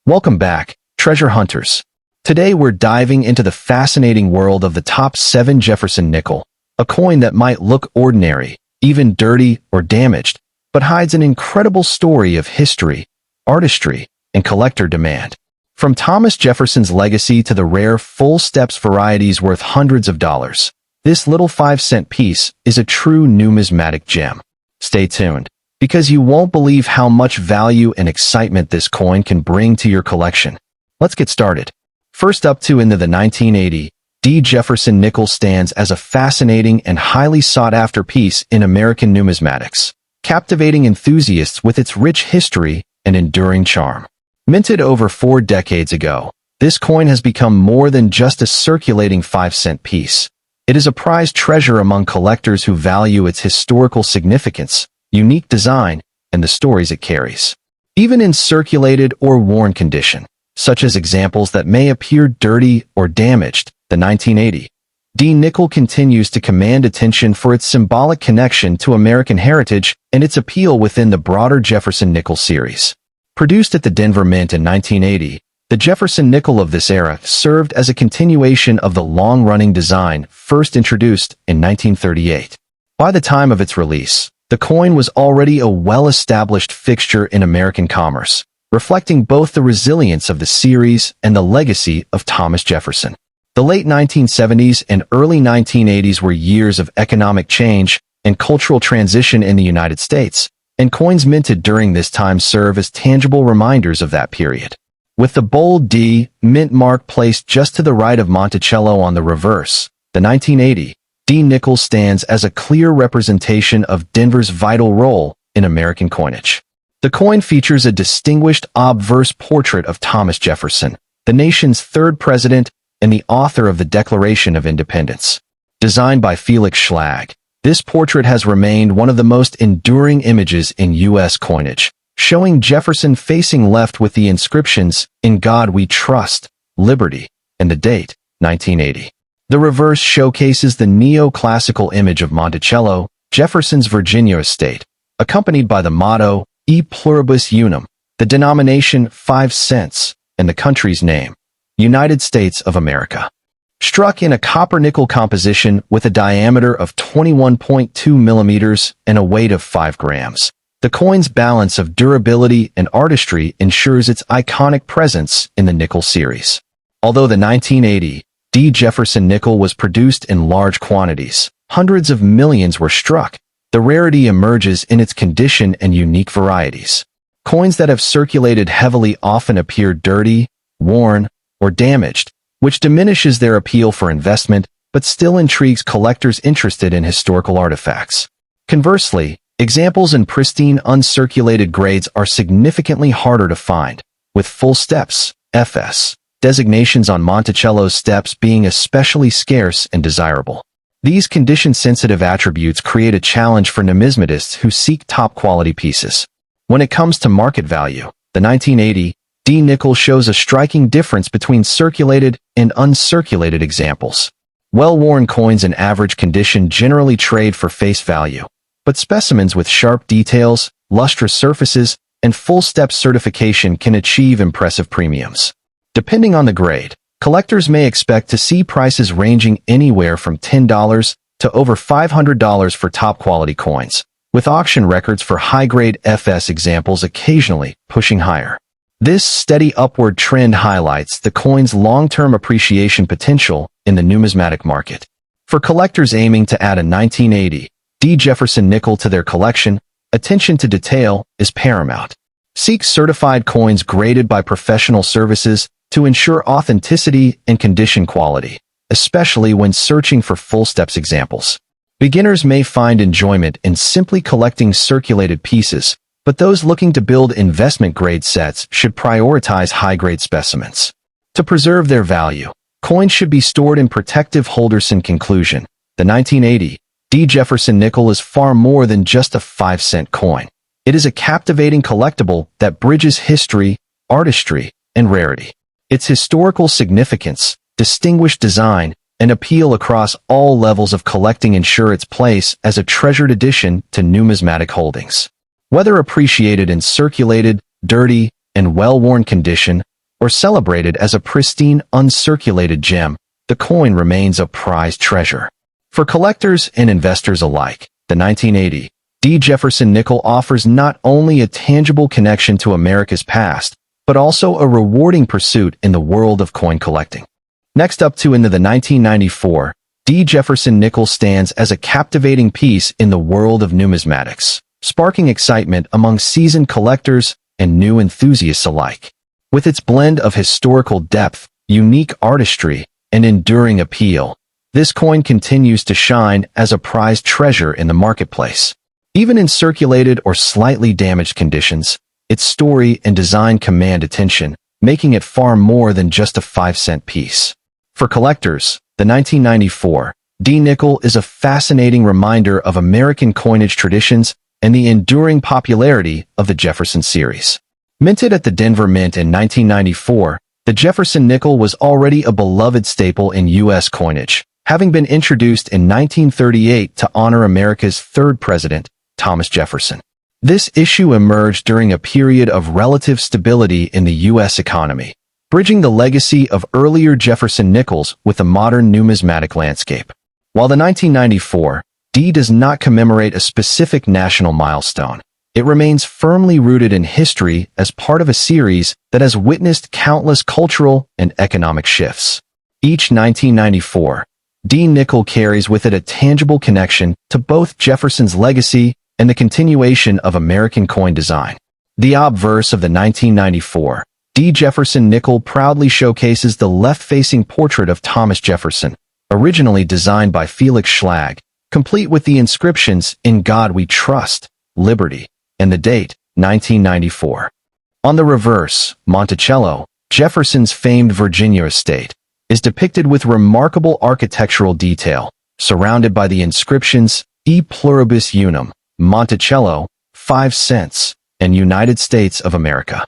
Welcome back, treasure hunters. Today we're diving into the fascinating world of the top 7 Jefferson nickel, a coin that might look ordinary, even dirty or damaged, but hides an incredible story of history, artistry, and collector demand. From Thomas Jefferson's legacy to the rare full steps varieties worth hundreds of dollars, this little 5-cent piece is a true numismatic gem. Stay tuned, because you won't believe how much value and excitement this coin can bring to your collection. Let's get started. First up into the 1980, D. Jefferson Nickels stands as a fascinating and highly sought-after piece in American numismatics, captivating enthusiasts with its rich history and enduring charm. Minted over 4 decades ago, this coin has become more than just a circulating 5-cent piece. It is a prized treasure among collectors who value its historical significance, unique design, and the stories it carries. Even in circulated or worn condition, such as examples that may appear dirty or damaged, the 1980 D. Nickel continues to command attention for its symbolic connection to American heritage and its appeal within the broader Jefferson Nickel series. Produced at the Denver Mint in 1980, the Jefferson Nickel of this era served as a continuation of the long-running design first introduced in 1938. By the time of its release, the coin was already a well-established fixture in American commerce, reflecting both the resilience of the series and the legacy of Thomas Jefferson. The late 1970s and early 1980s were years of economic change and cultural transition in the United States, and coins minted during this time serve as tangible reminders of that period. With the bold D mint mark placed just to the right of Monticello on the reverse, the 1980 D. Nickels stands as a clear representation of Denver's vital role in American coinage. The coin features a distinguished obverse portrait of Thomas Jefferson, the nation's 3rd president and the author of the Declaration of Independence. Designed by Felix Schlag, this portrait has remained one of the most enduring images in U.S. coinage, showing Jefferson facing left with the inscriptions, "In God We Trust, Liberty," and the date, 1980. The reverse showcases the neoclassical image of Monticello, Jefferson's Virginia estate, accompanied by the motto, E pluribus unum, the denomination 5 cents, and the country's name, United States of America. Struck in a copper-nickel composition with a diameter of 21.2 millimeters and a weight of 5 grams, the coin's balance of durability and artistry ensures its iconic presence in the nickel series. Although the 1980 D. Jefferson nickel was produced in large quantities, hundreds of millions were struck. The rarity emerges in its condition and unique varieties. Coins that have circulated heavily often appear dirty, worn, or damaged, which diminishes their appeal for investment but still intrigues collectors interested in historical artifacts. Conversely, examples in pristine uncirculated grades are significantly harder to find, with full steps, FS, designations on Monticello's steps being especially scarce and desirable. These condition-sensitive attributes create a challenge for numismatists who seek top-quality pieces. When it comes to market value, the 1980 D. Nickel shows a striking difference between circulated and uncirculated examples. Well-worn coins in average condition generally trade for face value, but specimens with sharp details, lustrous surfaces, and full-step certification can achieve impressive premiums. Depending on the grade, collectors may expect to see prices ranging anywhere from $10 to over $500 for top-quality coins, with auction records for high-grade FS examples occasionally pushing higher. This steady upward trend highlights the coin's long-term appreciation potential in the numismatic market. For collectors aiming to add a 1980 D. Jefferson nickel to their collection, attention to detail is paramount. Seek certified coins graded by professional services to ensure authenticity and condition quality, especially when searching for full steps examples. Beginners may find enjoyment in simply collecting circulated pieces, but those looking to build investment-grade sets should prioritize high-grade specimens. To preserve their value, coins should be stored in protective holders. In conclusion, the 1980 D. Jefferson nickel is far more than just a 5-cent coin. It is a captivating collectible that bridges history, artistry, and rarity. Its historical significance, distinguished design, and appeal across all levels of collecting ensure its place as a treasured addition to numismatic holdings. Whether appreciated in circulated, dirty, and well-worn condition, or celebrated as a pristine, uncirculated gem, the coin remains a prized treasure. For collectors and investors alike, the 1980 D. Jefferson nickel offers not only a tangible connection to America's past, but also a rewarding pursuit in the world of coin collecting. Next up into the 1994, D. Jefferson nickel stands as a captivating piece in the world of numismatics, sparking excitement among seasoned collectors and new enthusiasts alike. With its blend of historical depth, unique artistry, and enduring appeal, this coin continues to shine as a prized treasure in the marketplace. Even in circulated or slightly damaged conditions, its story and design command attention, making it far more than just a 5-cent piece. For collectors, the 1994 D nickel is a fascinating reminder of American coinage traditions and the enduring popularity of the Jefferson series. Minted at the Denver Mint in 1994, the Jefferson nickel was already a beloved staple in U.S. coinage, having been introduced in 1938 to honor America's third president, Thomas Jefferson. This issue emerged during a period of relative stability in the U.S. economy, bridging the legacy of earlier Jefferson nickels with the modern numismatic landscape. While the 1994 D does not commemorate a specific national milestone, it remains firmly rooted in history as part of a series that has witnessed countless cultural and economic shifts. Each 1994 D nickel carries with it a tangible connection to both Jefferson's legacy and the continuation of American coin design. The obverse of the 1994 D. Jefferson nickel proudly showcases the left-facing portrait of Thomas Jefferson, originally designed by Felix Schlag, complete with the inscriptions "In God We Trust," "Liberty," and the date, 1994. On the reverse, Monticello, Jefferson's famed Virginia estate, is depicted with remarkable architectural detail, surrounded by the inscriptions "E Pluribus Unum," Monticello, 5 cents, and United States of America.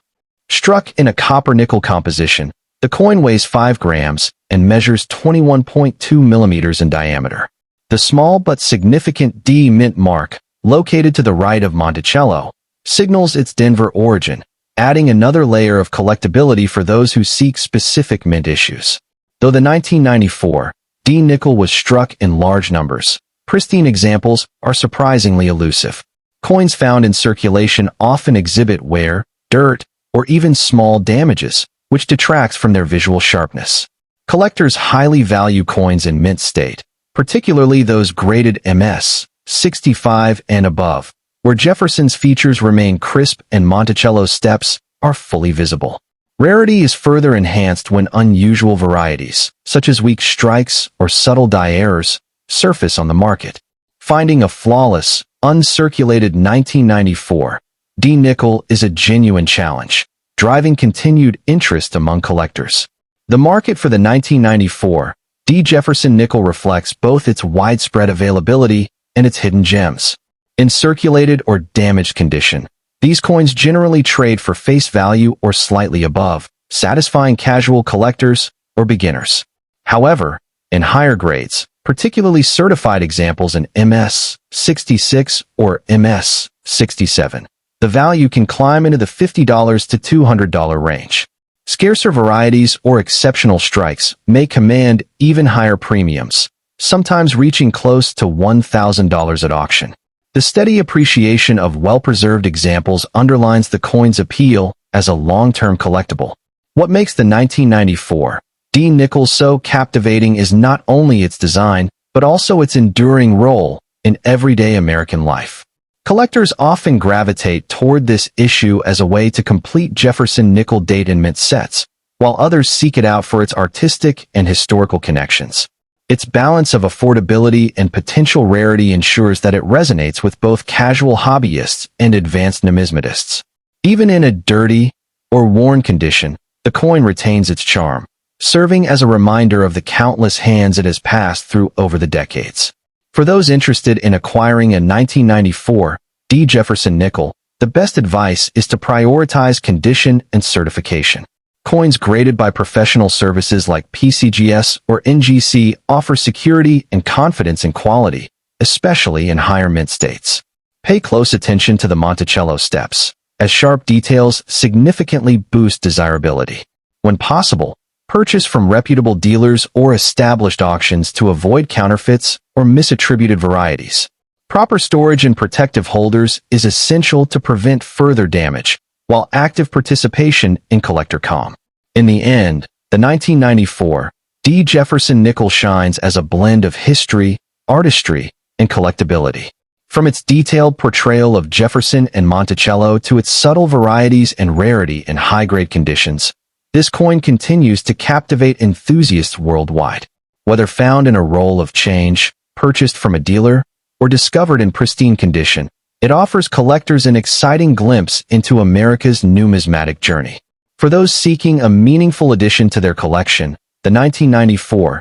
Struck in a copper-nickel composition, the coin weighs 5 grams and measures 21.2 millimeters in diameter. The small but significant D mint mark, located to the right of Monticello, signals its Denver origin, adding another layer of collectability for those who seek specific mint issues. Though the 1994 D nickel was struck in large numbers, pristine examples are surprisingly elusive. Coins found in circulation often exhibit wear, dirt, or even small damages, which detracts from their visual sharpness. Collectors highly value coins in mint state, particularly those graded MS 65 and above, where Jefferson's features remain crisp and Monticello's steps are fully visible. Rarity is further enhanced when unusual varieties, such as weak strikes or subtle die errors, surface on the market. Finding a flawless, uncirculated 1994 D nickel is a genuine challenge, driving continued interest among collectors. The market for the 1994 D Jefferson nickel reflects both its widespread availability and its hidden gems. In circulated or damaged condition, these coins generally trade for face value or slightly above, satisfying casual collectors or beginners. However, in higher grades, particularly certified examples in MS 66 or MS 67, the value can climb into the $50 to $200 range. Scarcer varieties or exceptional strikes may command even higher premiums, sometimes reaching close to $1,000 at auction. The steady appreciation of well-preserved examples underlines the coin's appeal as a long-term collectible. What makes the 1994 D nickel so captivating is not only its design, but also its enduring role in everyday American life. Collectors often gravitate toward this issue as a way to complete Jefferson nickel date and mint sets, while others seek it out for its artistic and historical connections. Its balance of affordability and potential rarity ensures that it resonates with both casual hobbyists and advanced numismatists. Even in a dirty or worn condition, the coin retains its charm, serving as a reminder of the countless hands it has passed through over the decades. For those interested in acquiring a 1994 D Jefferson nickel, the best advice is to prioritize condition and certification. Coins graded by professional services like PCGS or NGC offer security and confidence in quality, especially in higher mint states. Pay close attention to the Monticello steps, as sharp details significantly boost desirability. When possible, purchase from reputable dealers or established auctions to avoid counterfeits or misattributed varieties. Proper storage and protective holders is essential to prevent further damage, while active participation in collector.com. In the end, the 1994 Jefferson Nickels shines as a blend of history, artistry, and collectability. From its detailed portrayal of Jefferson and Monticello to its subtle varieties and rarity in high-grade conditions, this coin continues to captivate enthusiasts worldwide. Whether found in a roll of change, purchased from a dealer, or discovered in pristine condition, it offers collectors an exciting glimpse into America's numismatic journey. For those seeking a meaningful addition to their collection, the 1994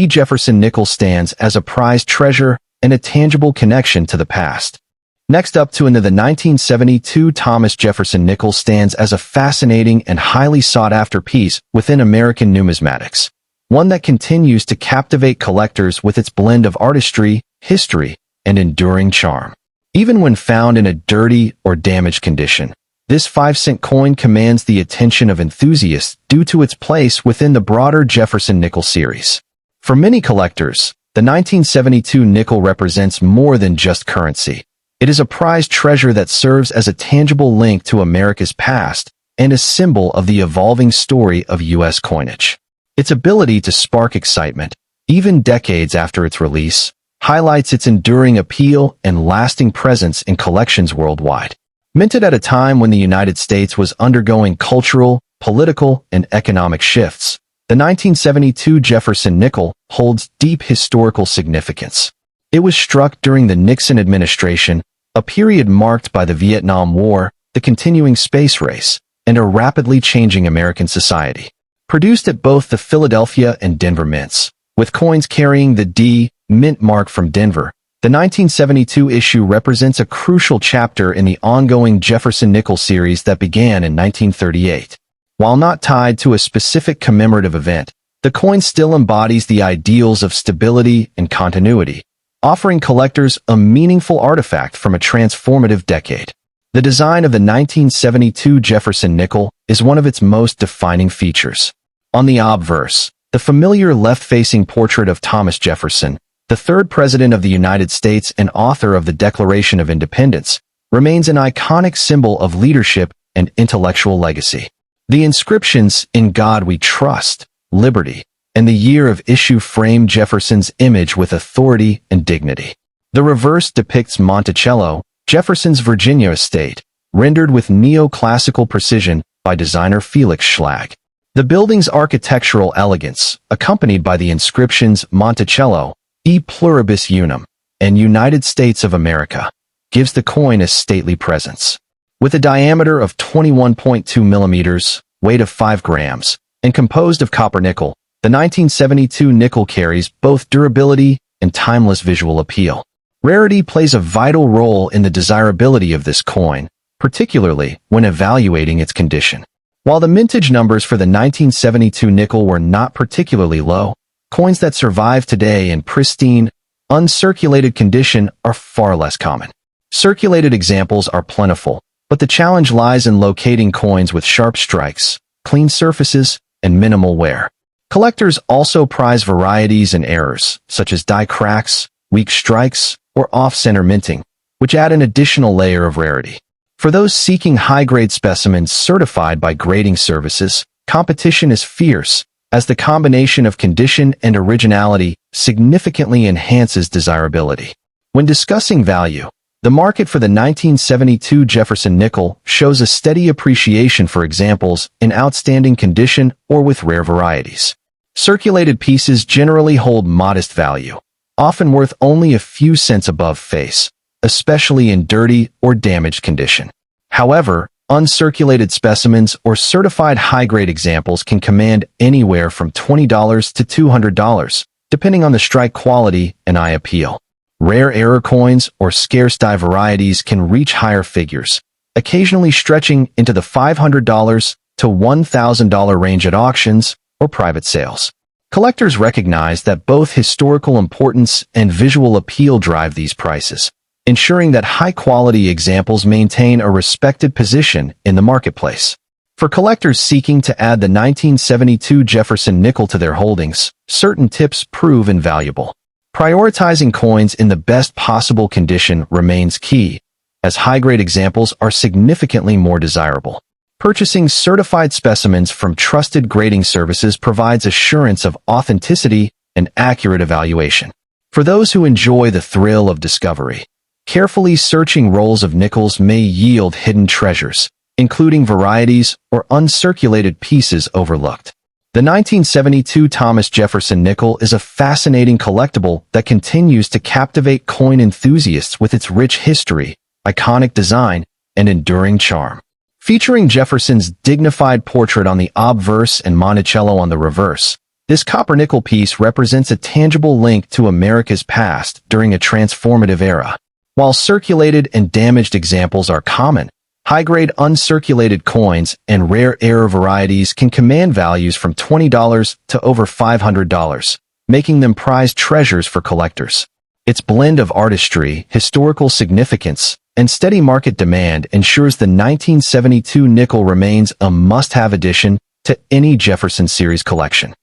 Jefferson Nickels stands as a prized treasure and a tangible connection to the past. Next up to into the 1972 Thomas Jefferson Nickels stands as a fascinating and highly sought-after piece within American numismatics, one that continues to captivate collectors with its blend of artistry, history, and enduring charm. Even when found in a dirty or damaged condition, this 5-cent coin commands the attention of enthusiasts due to its place within the broader Jefferson Nickels series. For many collectors, the 1972 nickel represents more than just currency. It is a prized treasure that serves as a tangible link to America's past and a symbol of the evolving story of U.S. coinage. Its ability to spark excitement, even decades after its release, highlights its enduring appeal and lasting presence in collections worldwide. Minted at a time when the United States was undergoing cultural, political, and economic shifts, the 1972 Jefferson Nickels holds deep historical significance. It was struck during the Nixon administration, a period marked by the Vietnam War, the continuing space race, and a rapidly changing American society. Produced at both the Philadelphia and Denver mints, with coins carrying the D mint mark from Denver, the 1972 issue represents a crucial chapter in the ongoing Jefferson Nickels series that began in 1938. While not tied to a specific commemorative event, the coin still embodies the ideals of stability and continuity, offering collectors a meaningful artifact from a transformative decade. The design of the 1972 Jefferson Nickels is one of its most defining features. On the obverse, the familiar left-facing portrait of Thomas Jefferson, the third President of the United States and author of the Declaration of Independence, remains an iconic symbol of leadership and intellectual legacy. The inscriptions, "In God We Trust," "Liberty," and the year of issue frame Jefferson's image with authority and dignity. The reverse depicts Monticello, Jefferson's Virginia estate, rendered with neoclassical precision by designer Felix Schlag. The building's architectural elegance, accompanied by the inscriptions Monticello, E Pluribus Unum, and United States of America, gives the coin a stately presence. With a diameter of 21.2 millimeters, weight of 5 grams, and composed of copper nickel, the 1972 nickel carries both durability and timeless visual appeal. Rarity plays a vital role in the desirability of this coin, particularly when evaluating its condition. While the mintage numbers for the 1972 nickel were not particularly low, coins that survive today in pristine, uncirculated condition are far less common. Circulated examples are plentiful, but the challenge lies in locating coins with sharp strikes, clean surfaces, and minimal wear. Collectors also prize varieties and errors, such as die cracks, weak strikes, or off-center minting, which add an additional layer of rarity. For those seeking high-grade specimens certified by grading services, competition is fierce, as the combination of condition and originality significantly enhances desirability. When discussing value, the market for the 1972 Jefferson Nickels shows a steady appreciation for examples in outstanding condition or with rare varieties. Circulated pieces generally hold modest value, often worth only a few cents above face, especially in dirty or damaged condition. However, uncirculated specimens or certified high-grade examples can command anywhere from $20 to $200, depending on the strike quality and eye appeal. Rare error coins or scarce die varieties can reach higher figures, occasionally stretching into the $500 to $1,000 range at auctions or private sales. Collectors recognize that both historical importance and visual appeal drive these prices, ensuring that high-quality examples maintain a respected position in the marketplace. For collectors seeking to add the 1972 Jefferson nickel to their holdings, certain tips prove invaluable. Prioritizing coins in the best possible condition remains key, as high-grade examples are significantly more desirable. Purchasing certified specimens from trusted grading services provides assurance of authenticity and accurate evaluation. For those who enjoy the thrill of discovery, carefully searching rolls of nickels may yield hidden treasures, including varieties or uncirculated pieces overlooked. The 1972 Thomas Jefferson nickel is a fascinating collectible that continues to captivate coin enthusiasts with its rich history, iconic design, and enduring charm. Featuring Jefferson's dignified portrait on the obverse and Monticello on the reverse, this copper nickel piece represents a tangible link to America's past during a transformative era. While circulated and damaged examples are common, high-grade uncirculated coins and rare air varieties can command values from $20 to over $500, making them prized treasures for collectors. Its blend of artistry, historical significance, and steady market demand ensures the 1972 nickel remains a must-have addition to any Jefferson series collection.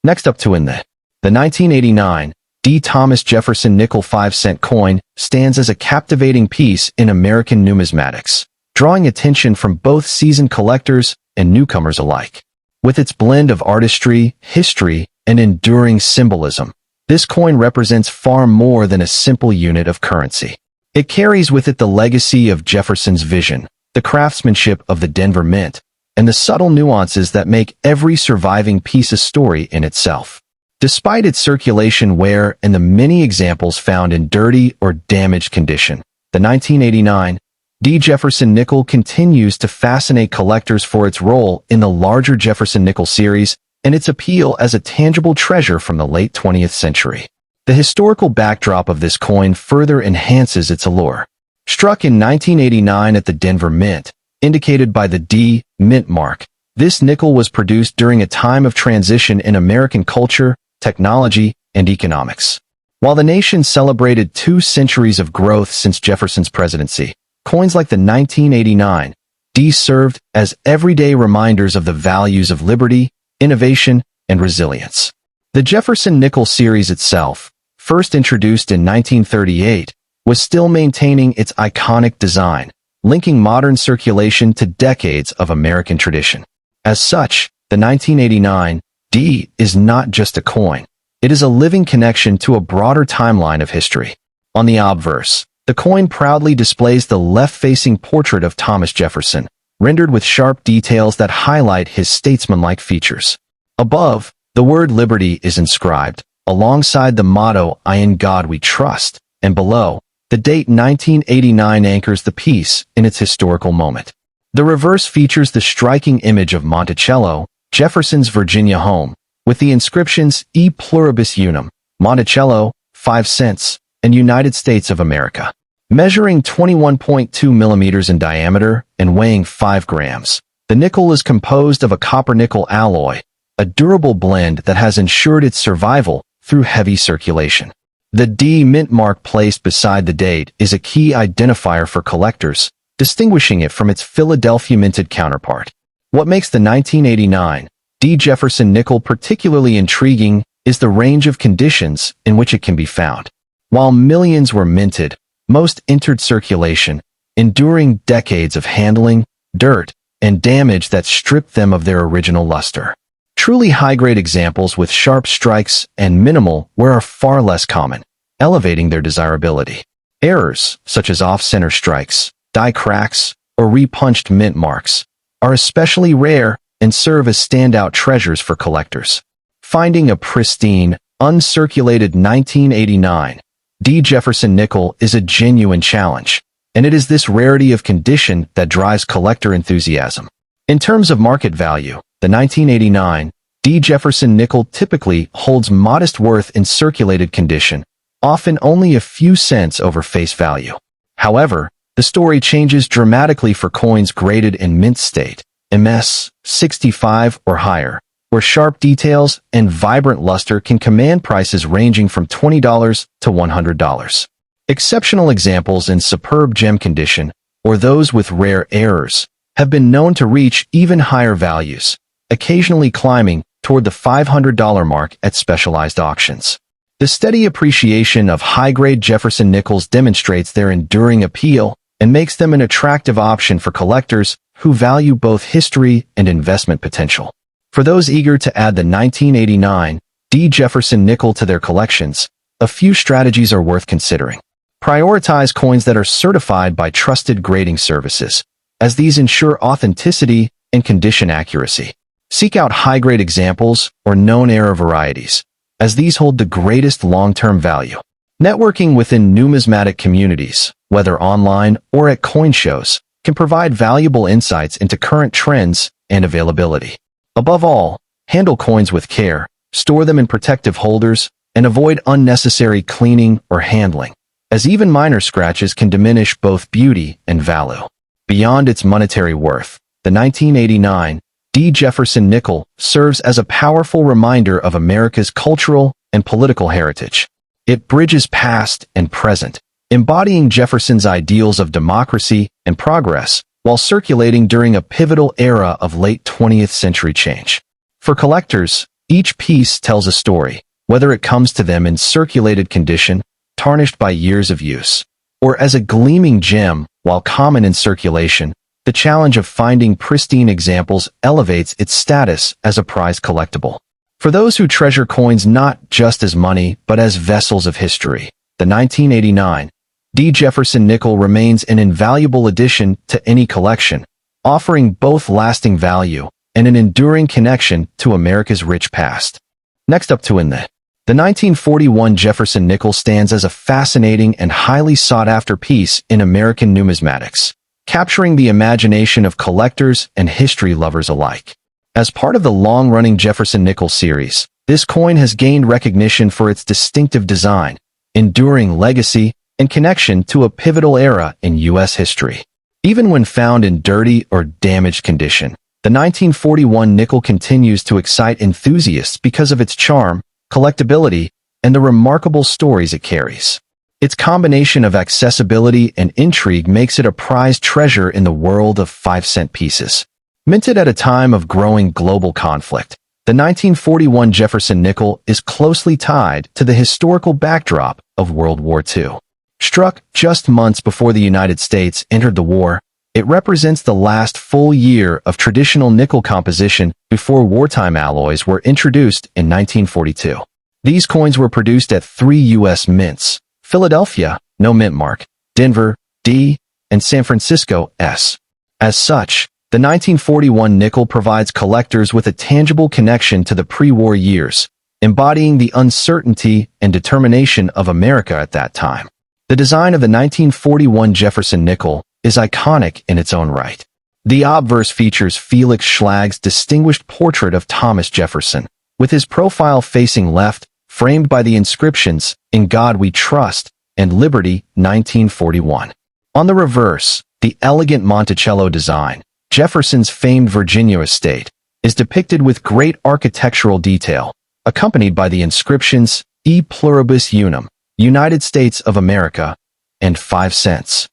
Next up to in the 1989 D. Thomas Jefferson nickel 5-cent coin stands as a captivating piece in American numismatics, drawing attention from both seasoned collectors and newcomers alike. With its blend of artistry, history, and enduring symbolism, this coin represents far more than a simple unit of currency. It carries with it the legacy of Jefferson's vision, the craftsmanship of the Denver Mint, and the subtle nuances that make every surviving piece a story in itself. Despite its circulation wear and the many examples found in dirty or damaged condition, the 1989 D. Jefferson nickel continues to fascinate collectors for its role in the larger Jefferson nickel series and its appeal as a tangible treasure from the late 20th century. The historical backdrop of this coin further enhances its allure. Struck in 1989 at the Denver Mint, indicated by the D. Mint mark, this nickel was produced during a time of transition in American culture, technology, and economics. While the nation celebrated 2 centuries of growth since Jefferson's presidency, coins like the 1989 D served as everyday reminders of the values of liberty, innovation, and resilience. The Jefferson nickel series itself, first introduced in 1938, was still maintaining its iconic design, linking modern circulation to decades of American tradition. As such, the 1989 D is not just a coin. It is a living connection to a broader timeline of history. On the obverse, the coin proudly displays the left-facing portrait of Thomas Jefferson, rendered with sharp details that highlight his statesmanlike features. Above, the word liberty is inscribed, alongside the motto, "I in God we trust," and below, the date 1989 anchors the piece in its historical moment. The reverse features the striking image of Monticello, Jefferson's Virginia home, with the inscriptions E pluribus unum, Monticello, 5 cents, and United States of America. Measuring 21.2 millimeters in diameter and weighing 5 grams, the nickel is composed of a copper-nickel alloy, a durable blend that has ensured its survival through heavy circulation. The D mint mark placed beside the date is a key identifier for collectors, distinguishing it from its Philadelphia minted counterpart. What makes the 1989 D. Jefferson nickel particularly intriguing is the range of conditions in which it can be found. While millions were minted, most entered circulation, enduring decades of handling, dirt, and damage that stripped them of their original luster. Truly high-grade examples with sharp strikes and minimal wear are far less common, elevating their desirability. Errors, such as off-center strikes, die cracks, or repunched mint marks, are especially rare and serve as standout treasures for collectors. Finding a pristine, uncirculated 1989 D. Jefferson nickel is a genuine challenge, and it is this rarity of condition that drives collector enthusiasm. In terms of market value, the 1989 D. Jefferson nickel typically holds modest worth in circulated condition, often only a few cents over face value. However, the story changes dramatically for coins graded in mint state, MS 65 or higher, where sharp details and vibrant luster can command prices ranging from $20 to $100. Exceptional examples in superb gem condition, or those with rare errors, have been known to reach even higher values, occasionally climbing toward the $500 mark at specialized auctions. The steady appreciation of high-grade Jefferson Nickels demonstrates their enduring appeal and makes them an attractive option for collectors who value both history and investment potential. For those eager to add the 1989 D. Jefferson Nickel to their collections, a few strategies are worth considering. Prioritize coins that are certified by trusted grading services, as these ensure authenticity and condition accuracy. Seek out high-grade examples or known-era varieties, as these hold the greatest long-term value. Networking within numismatic communities, whether online or at coin shows, can provide valuable insights into current trends and availability. Above all, handle coins with care, store them in protective holders, and avoid unnecessary cleaning or handling, as even minor scratches can diminish both beauty and value. Beyond its monetary worth, the 1989 D. Jefferson Nickel serves as a powerful reminder of America's cultural and political heritage. It bridges past and present, embodying Jefferson's ideals of democracy and progress while circulating during a pivotal era of late 20th century change. For collectors, each piece tells a story, whether it comes to them in circulated condition, tarnished by years of use, or as a gleaming gem while common in circulation. The challenge of finding pristine examples elevates its status as a prized collectible. For those who treasure coins not just as money but as vessels of history, the 1989 D. Jefferson Nickel remains an invaluable addition to any collection, offering both lasting value and an enduring connection to America's rich past. Next up to in the 1941 Jefferson Nickel stands as a fascinating and highly sought-after piece in American numismatics, capturing the imagination of collectors and history lovers alike. As part of the long-running Jefferson Nickel series, this coin has gained recognition for its distinctive design, enduring legacy, and connection to a pivotal era in U.S. history. Even when found in dirty or damaged condition, the 1941 nickel continues to excite enthusiasts because of its charm, collectability, and the remarkable stories it carries. Its combination of accessibility and intrigue makes it a prized treasure in the world of 5-cent pieces. Minted at a time of growing global conflict, the 1941 Jefferson Nickel is closely tied to the historical backdrop of World War II. Struck just months before the United States entered the war, it represents the last full year of traditional nickel composition before wartime alloys were introduced in 1942. These coins were produced at 3 U.S. mints: Philadelphia, no mint mark; Denver, D; and San Francisco, S. As such, the 1941 nickel provides collectors with a tangible connection to the pre-war years, embodying the uncertainty and determination of America at that time. The design of the 1941 Jefferson Nickel is iconic in its own right. The obverse features Felix Schlag's distinguished portrait of Thomas Jefferson, with his profile facing left, framed by the inscriptions, "In God We Trust" and "Liberty, 1941." On the reverse, the elegant Monticello design, Jefferson's famed Virginia estate, is depicted with great architectural detail, accompanied by the inscriptions "E Pluribus Unum, United States of America," and 5 cents.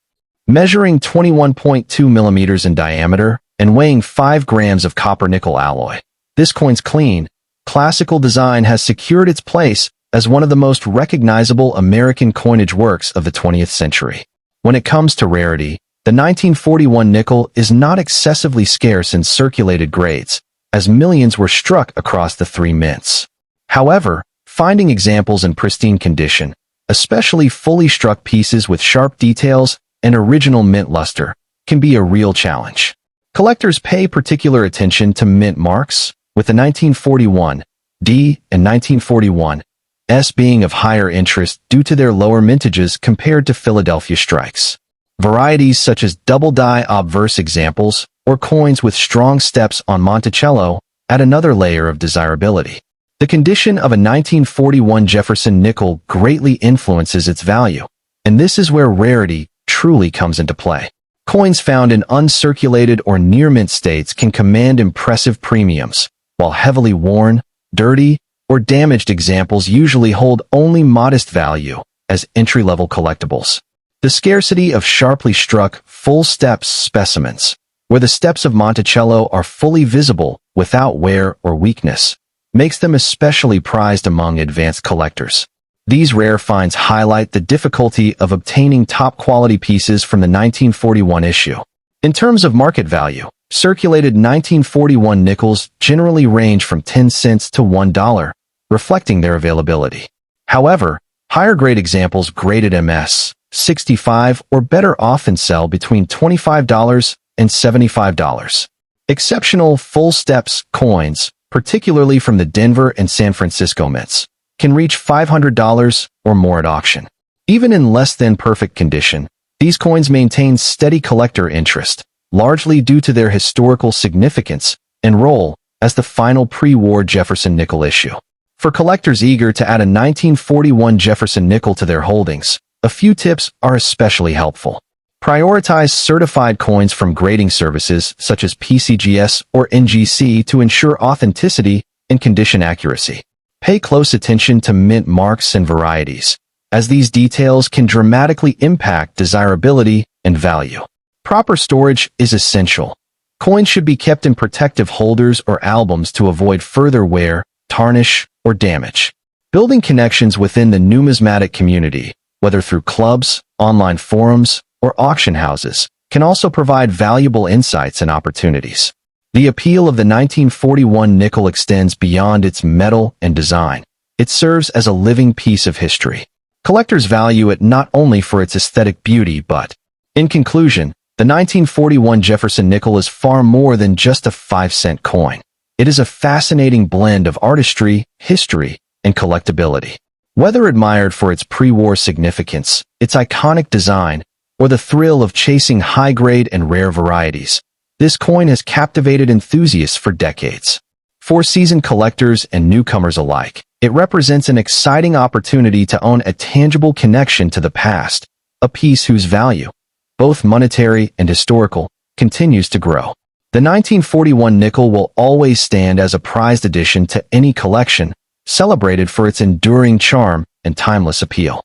Measuring 21.2 millimeters in diameter and weighing 5 grams of copper-nickel alloy, this coin's clean, classical design has secured its place as one of the most recognizable American coinage works of the 20th century. When it comes to rarity, the 1941 nickel is not excessively scarce in circulated grades, as millions were struck across the 3 mints. However, finding examples in pristine condition, especially fully struck pieces with sharp details and original mint luster, can be a real challenge. Collectors pay particular attention to mint marks, with the 1941 D and 1941 S being of higher interest due to their lower mintages compared to Philadelphia strikes. Varieties such as double-die obverse examples or coins with strong steps on Monticello add another layer of desirability. The condition of a 1941 Jefferson nickel greatly influences its value, and this is where rarity truly comes into play. Coins found in uncirculated or near-mint states can command impressive premiums, while heavily worn, dirty, or damaged examples usually hold only modest value as entry-level collectibles. The scarcity of sharply struck, full-steps specimens, where the steps of Monticello are fully visible without wear or weakness, makes them especially prized among advanced collectors. These rare finds highlight the difficulty of obtaining top-quality pieces from the 1941 issue. In terms of market value, circulated 1941 nickels generally range from 10 cents to $1, reflecting their availability. However, higher-grade examples graded MS 65 or better often sell between $25 and $75. Exceptional full steps coins, particularly from the Denver and San Francisco mints, can reach $500 or more at auction. Even in less than perfect condition, these coins maintain steady collector interest, largely due to their historical significance and role as the final pre-war Jefferson nickel issue. For collectors eager to add a 1941 Jefferson nickel to their holdings, a few tips are especially helpful. Prioritize certified coins from grading services such as PCGS or NGC to ensure authenticity and condition accuracy. Pay close attention to mint marks and varieties, as these details can dramatically impact desirability and value. Proper storage is essential. Coins should be kept in protective holders or albums to avoid further wear, tarnish, or damage. Building connections within the numismatic community, whether through clubs, online forums, or auction houses, can also provide valuable insights and opportunities. The appeal of the 1941 nickel extends beyond its metal and design. It serves as a living piece of history. Collectors value it not only for its aesthetic beauty but, in conclusion, the 1941 Jefferson nickel is far more than just a 5-cent coin. It is a fascinating blend of artistry, history, and collectability. Whether admired for its pre-war significance, its iconic design, or the thrill of chasing high-grade and rare varieties, this coin has captivated enthusiasts for decades. For seasoned collectors and newcomers alike, it represents an exciting opportunity to own a tangible connection to the past, a piece whose value, both monetary and historical, continues to grow. The 1941 nickel will always stand as a prized addition to any collection, celebrated for its enduring charm and timeless appeal.